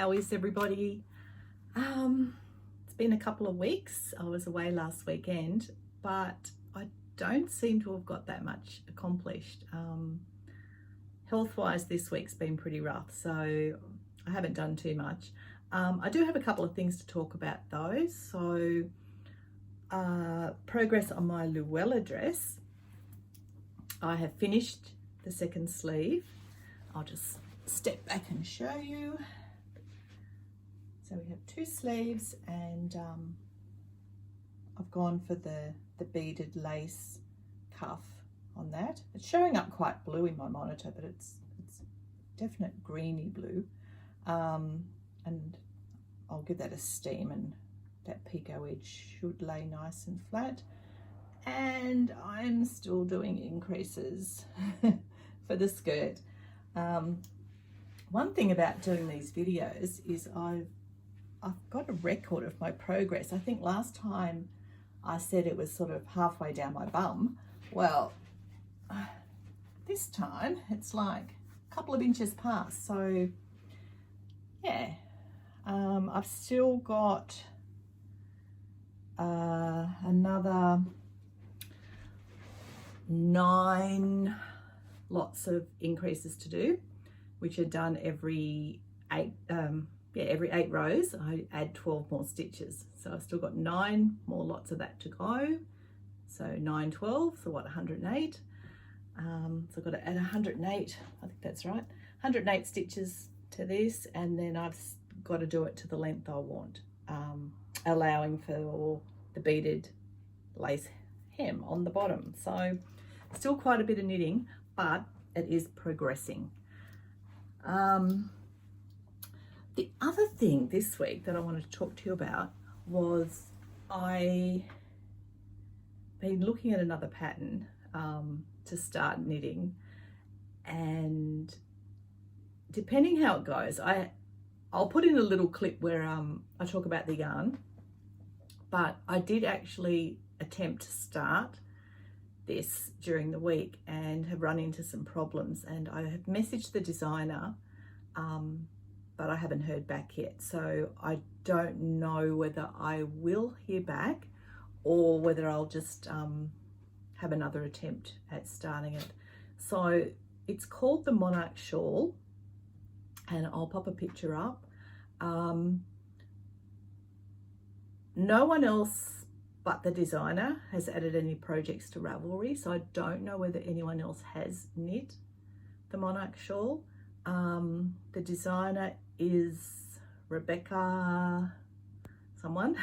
How is everybody? It's been a couple of weeks. I was away last weekend, but I don't seem to have got that much accomplished. Health-wise, this week's been pretty rough, so I haven't done too much. I do have a couple of things to talk about though. So progress on my Luella dress. I have finished the second sleeve. I'll just step back and show you. So we have two sleeves, and I've gone for the beaded lace cuff on that. It's showing up quite blue in my monitor, but it's definite greeny blue. And I'll give that a steam, and that picot edge should lay nice and flat. And I'm still doing increases for the skirt. One thing about doing these videos is I've got a record of my progress. I think last time I said it was sort of halfway down my bum. Well, this time it's like a couple of inches past. So yeah, I've still got another 9 lots of increases to do, which are done every 8 rows. I add 12 more stitches, so I've still got 9 more lots of that to go. So 9 12, so what, 108. So I've got to add 108, I think that's right, 108 stitches to this, and then I've got to do it to the length I want, allowing for the beaded lace hem on the bottom. So still quite a bit of knitting, but it is progressing. The other thing this week that I wanted to talk to you about was I been looking at another pattern to start knitting, and depending how it goes, I'll put in a little clip where I talk about the yarn, but I did actually attempt to start this during the week and have run into some problems, and I have messaged the designer, but I haven't heard back yet. So I don't know whether I will hear back or whether I'll just have another attempt at starting it. So it's called the Monarch Shawl, and I'll pop a picture up. No one else but the designer has added any projects to Ravelry, so I don't know whether anyone else has knit the Monarch Shawl. The designer is Rebecca someone.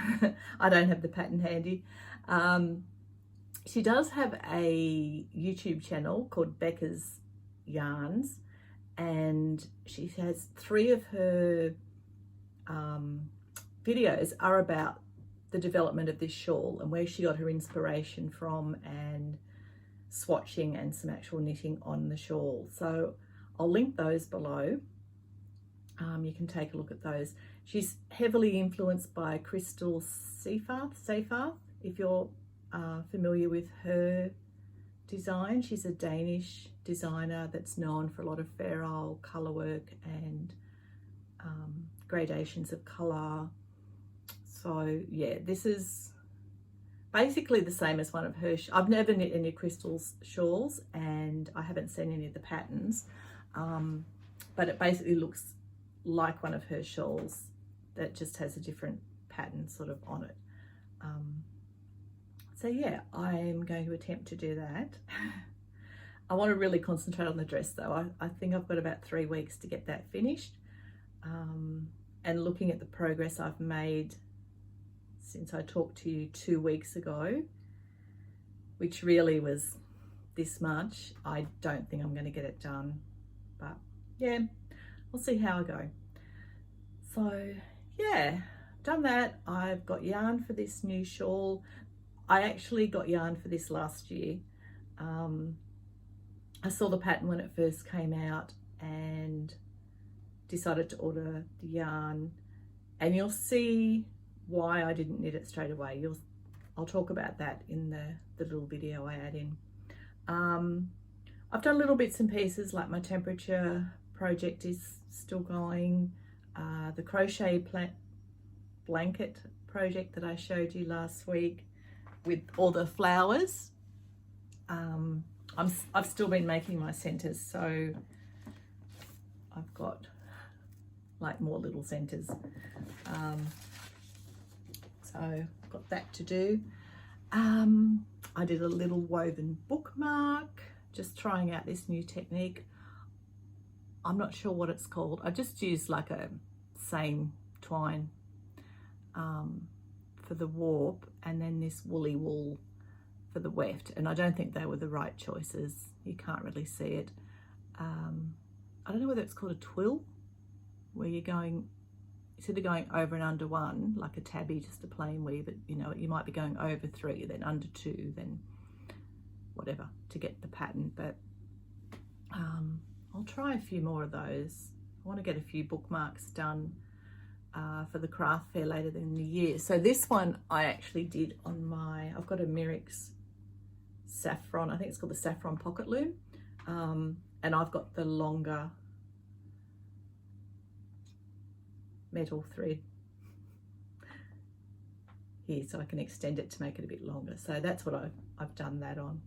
I don't have the pattern handy. She does have a YouTube channel called Becca's Yarns, and she has 3 of her videos are about the development of this shawl and where she got her inspiration from, and swatching and some actual knitting on the shawl. So I'll link those below. You can take a look at those. She's heavily influenced by Crystal Seyfarth, if you're familiar with her design. She's a Danish designer that's known for a lot of fair isle colour work and gradations of colour. So yeah, this is basically the same as one of her. I've never knit any Crystal's shawls, and I haven't seen any of the patterns, but it basically looks like one of her shawls that just has a different pattern sort of on it. So yeah, I'm going to attempt to do that. I want to really concentrate on the dress though. I think I've got about 3 weeks to get that finished. And looking at the progress I've made since I talked to you 2 weeks ago, which really was this much, I don't think I'm going to get it done. But yeah, we'll see how I go. So yeah, done that. I've got yarn for this new shawl. I actually got yarn for this last year. I saw the pattern when it first came out and decided to order the yarn, and you'll see why I didn't knit it straight away. I'll talk about that in the little video I add in. I've done little bits and pieces, like my temperature project is still going. the crochet blanket project that I showed you last week with all the flowers. I've still been making my centers, so I've got like more little centers. So I've got that to do. I did a little woven bookmark, just trying out this new technique. I'm not sure what it's called. I just used like a seine twine for the warp, and then this woolly wool for the weft, and I don't think they were the right choices. You can't really see it. I don't know whether it's called a twill, where you're going, instead of going over and under one like a tabby, just a plain weave, but you know, you might be going over 3, then under 2, then whatever to get the pattern. But I'll try a few more of those. I want to get a few bookmarks done for the craft fair later in the year. So this one I actually did on my, I've got a Merrick's saffron, I think it's called the saffron pocket loom, and I've got the longer metal thread here, so I can extend it to make it a bit longer. So that's what I've done that on.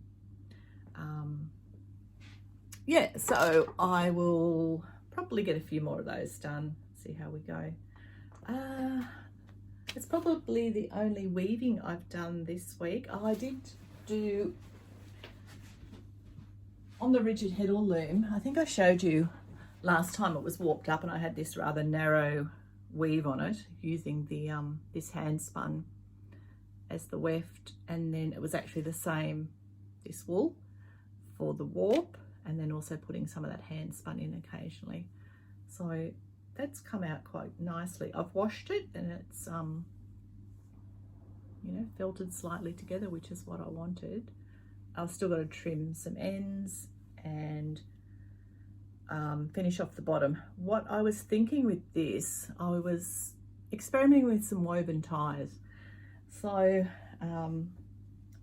Yeah, so I will probably get a few more of those done, see how we go. It's probably the only weaving I've done this week. I did do on the rigid heddle loom, I think I showed you last time it was warped up, and I had this rather narrow weave on it using the this hand spun as the weft, and then it was actually the same, this wool for the warp, and then also putting some of that hand spun in occasionally. So that's come out quite nicely. I've washed it, and it's you know, felted slightly together, which is what I wanted. I've still got to trim some ends and finish off the bottom. What I was thinking with this, I was experimenting with some woven ties. So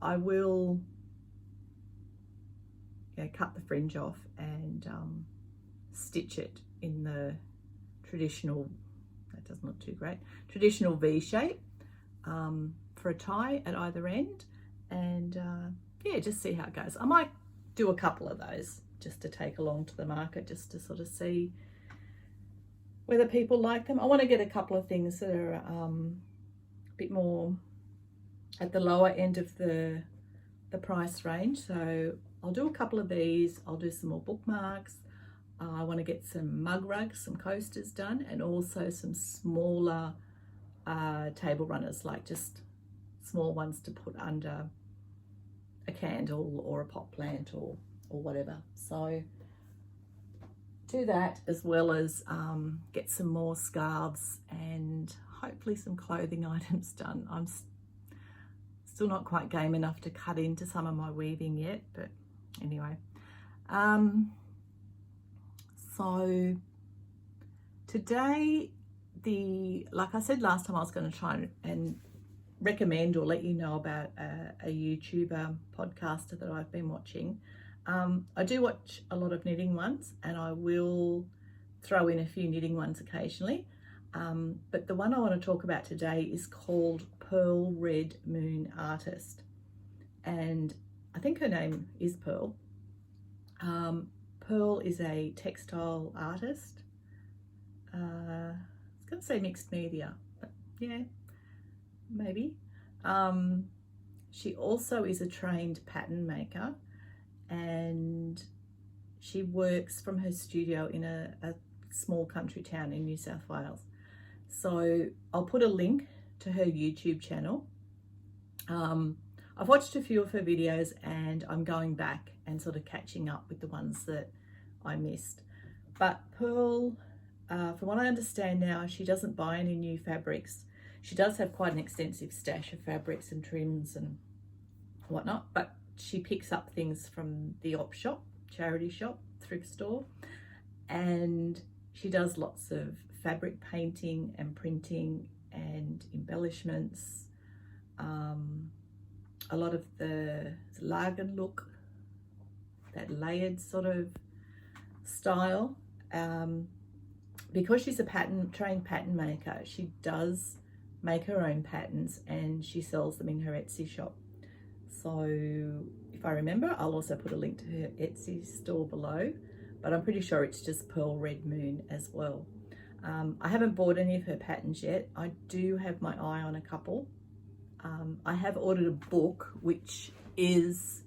I will cut the fringe off and stitch it in the traditional, that doesn't look too great, traditional V shape for a tie at either end, and yeah, just see how it goes. I might do a couple of those just to take along to the market, just to sort of see whether people like them. I want to get a couple of things that are a bit more at the lower end of the price range. So I'll do a couple of these. I'll do some more bookmarks. I want to get some mug rugs, some coasters done, and also some smaller table runners, like just small ones to put under a candle or a pot plant or whatever. So do that, as well as get some more scarves and hopefully some clothing items done. I'm still not quite game enough to cut into some of my weaving yet, but anyway. So today, like I said last time, I was going to try and recommend or let you know about a YouTuber podcaster that I've been watching. I do watch a lot of knitting ones, and I will throw in a few knitting ones occasionally. But the one I want to talk about today is called Pearl Red Moon Artist, and I think her name is Pearl. Pearl is a textile artist. I was going to say mixed media, but yeah, maybe. She also is a trained pattern maker, and she works from her studio in a small country town in New South Wales. So I'll put a link to her YouTube channel. I've watched a few of her videos, and I'm going back and sort of catching up with the ones that I missed. But Pearl, from what I understand now, she doesn't buy any new fabrics. She does have quite an extensive stash of fabrics and trims and whatnot, but she picks up things from the op shop, charity shop, thrift store, and she does lots of fabric painting and printing and embellishments. A lot of the Lagen look, that layered sort of style. because she's a trained pattern maker, she does make her own patterns and she sells them in her Etsy shop. So if I remember, I'll also put a link to her Etsy store below, but I'm pretty sure it's just Pearl Red Moon as well. I haven't bought any of her patterns yet. I do have my eye on a couple. I have ordered a book, which is,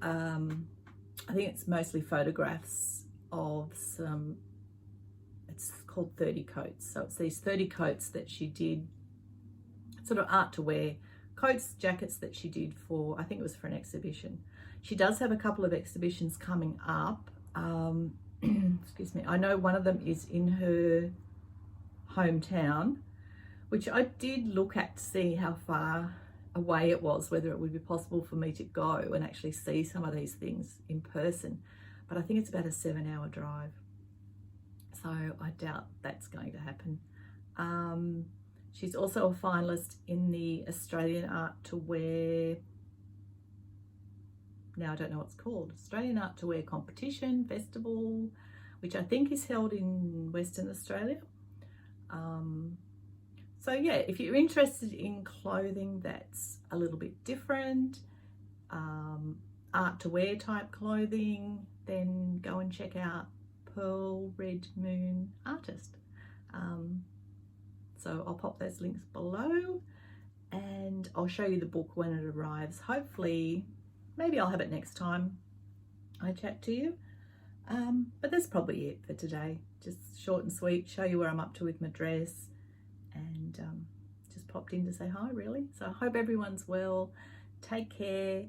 I think it's mostly photographs of some, it's called 30 Coats. So it's these 30 coats that she did, sort of art to wear, coats, jackets that she did for, I think it was for an exhibition. She does have a couple of exhibitions coming up. Excuse me. I know one of them is in her hometown, which I did look at to see how far away it was, whether it would be possible for me to go and actually see some of these things in person. But I think it's about a 7-hour drive. So I doubt that's going to happen. She's also a finalist in the Australian Art to Wear, now I don't know what it's called, Australian Art to Wear Competition Festival, which I think is held in Western Australia. So yeah, if you're interested in clothing that's a little bit different, art to wear type clothing, then go and check out Pearl Red Moon Artist. So I'll pop those links below and I'll show you the book when it arrives. Hopefully, maybe I'll have it next time I chat to you. But that's probably it for today. Just short and sweet, show you where I'm up to with my dress, and just popped in to say hi really. So I hope everyone's well. Take care.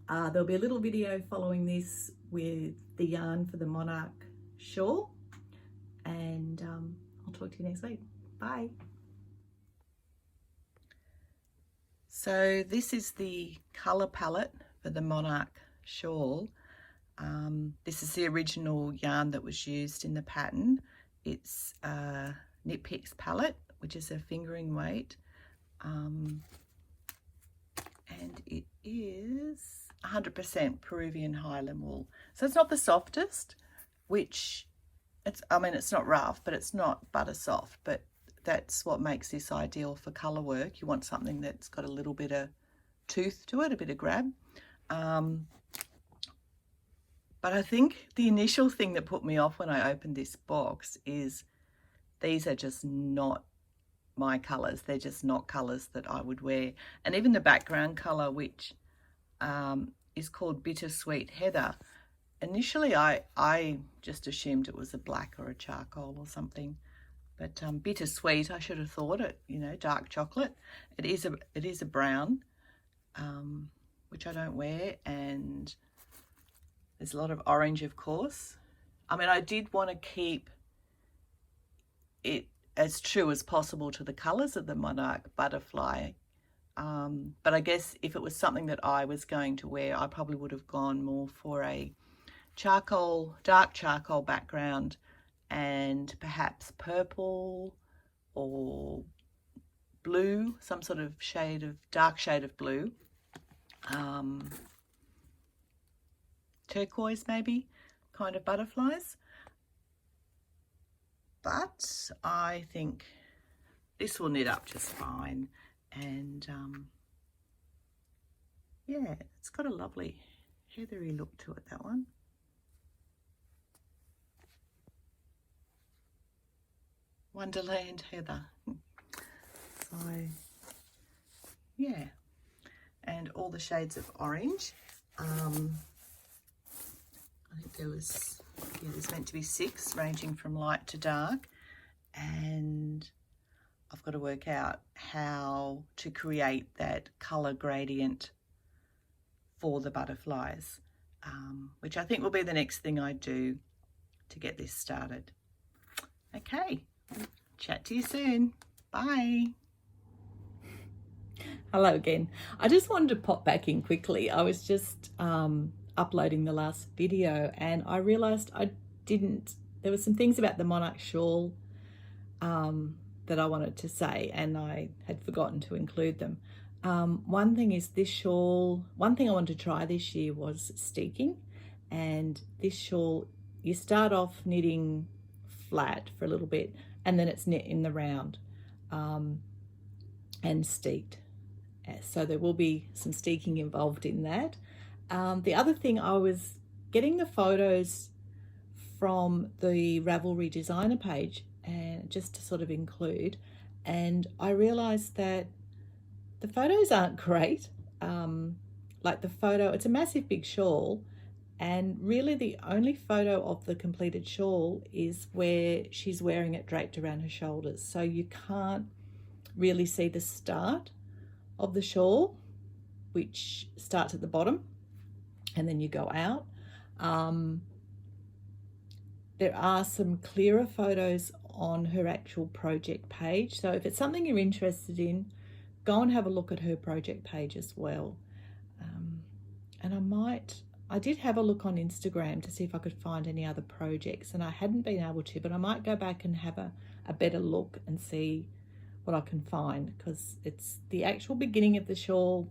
There'll be a little video following this with the yarn for the Monarch Shawl, and I'll talk to you next week. Bye. So this is the colour palette for the Monarch Shawl. This is the original yarn that was used in the pattern. It's a Knit Picks palette, which is a fingering weight, and it is 100% Peruvian Highland wool. So it's not the softest, which it's, I mean, it's not rough, but it's not butter soft, but that's what makes this ideal for colour work. You want something that's got a little bit of tooth to it, a bit of grab. But I think the initial thing that put me off when I opened this box is these are just not my colours. They're just not colours that I would wear. And even the background colour, which is called Bittersweet Heather, initially I just assumed it was a black or a charcoal or something. But bittersweet, I should have thought it, you know, dark chocolate. It is a brown, which I don't wear, and there's a lot of orange, of course. I mean, I did want to keep it as true as possible to the colours of the Monarch butterfly. But I guess if it was something that I was going to wear, I probably would have gone more for a charcoal, dark charcoal background, and perhaps purple or blue, some sort of shade of, dark shade of blue. Turquoise maybe, kind of butterflies. But I think this will knit up just fine, and yeah, it's got a lovely heathery look to it, that one. Wonderland Heather. So yeah, and all the shades of orange. I think there was, yeah, there's meant to be 6, ranging from light to dark, and I've got to work out how to create that colour gradient for the butterflies, which I think will be the next thing I do to get this started. Okay, chat to you soon. Bye. Hello again. I just wanted to pop back in quickly. I was just uploading the last video and I realised there were some things about the Monarch Shawl that I wanted to say, and I had forgotten to include them. One thing is this shawl, one thing I wanted to try this year was steeking, and this shawl, you start off knitting flat for a little bit, and then it's knit in the round and steeked. So there will be some steeking involved in that. The other thing, I was getting the photos from the Ravelry designer page, and just to sort of include, and I realized that the photos aren't great. Like the photo, it's a massive big shawl, and really the only photo of the completed shawl is where she's wearing it draped around her shoulders, so you can't really see the start of the shawl, which starts at the bottom and then you go out. There are some clearer photos on her actual project page, so if it's something you're interested in, go and have a look at her project page as well. And I did have a look on Instagram to see if I could find any other projects, and I hadn't been able to, but I might go back and have a better look and see what I can find, because it's the actual beginning of the shawl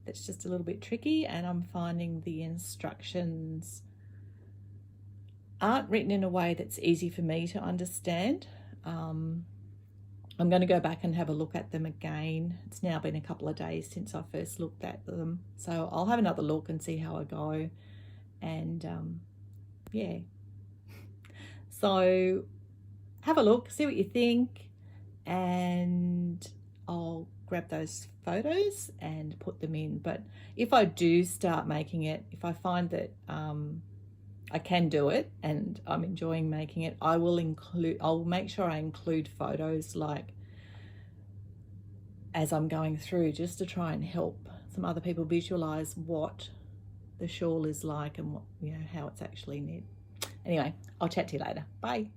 that's just a little bit tricky, and I'm finding the instructions aren't written in a way that's easy for me to understand. I'm going to go back and have a look at them again. It's now been a couple of days since I first looked at them, so I'll have another look and see how I go. And yeah, so have a look, see what you think, and I'll grab those photos and put them in. But if I do start making it, if I find that I can do it and I'm enjoying making it, I'll make sure I include photos like as I'm going through, just to try and help some other people visualize what the shawl is like and what, how it's actually knit. Anyway, I'll chat to you later. Bye.